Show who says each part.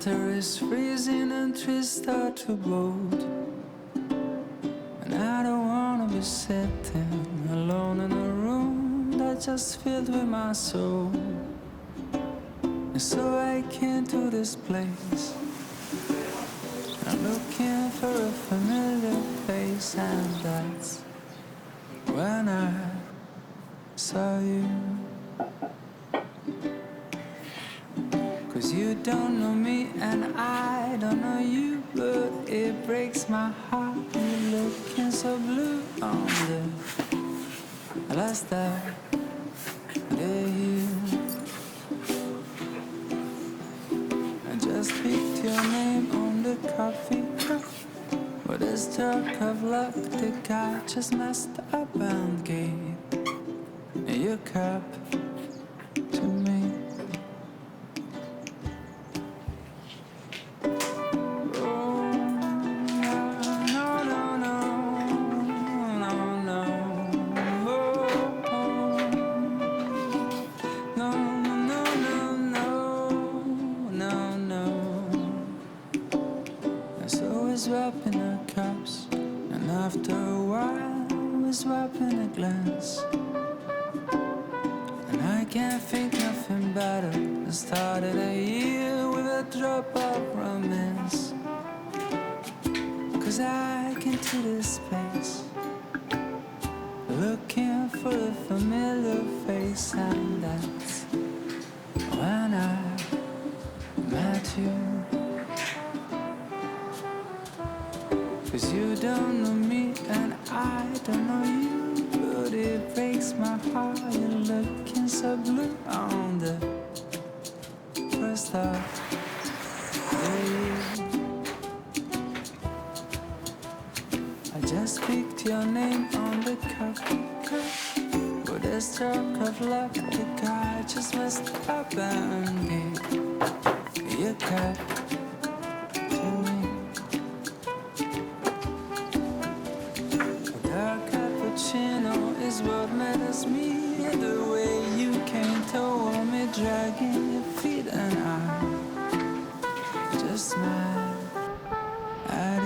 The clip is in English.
Speaker 1: Winter is freezing and trees start to bolt, and I don't wanna be sitting alone in a room that's just filled with my soul. And so I came to this place, I'm looking for a familiar face, and that's when I saw you. 'Cause you don't know me and I don't know you, but it breaks my heart. You're looking so blue on the last day here. I just picked your name on the coffee cup, but a stroke of luck, the guy just messed up and gave your cup to me. Swapping our cups, and after a while we're swapping a glance. And I can't think nothing better than starting a year with a drop of romance. 'Cause I came to this place looking for a familiar face, and that's when I met you. 'Cause you don't know me and I don't know you, but it breaks my heart. You're looking so blue on the first of the year. I just picked your name on the coffee cup, with a stroke of luck, the guy just messed up and gave your cup to me. Is what matters me, the way you came toward me, dragging your feet, and I just smiled at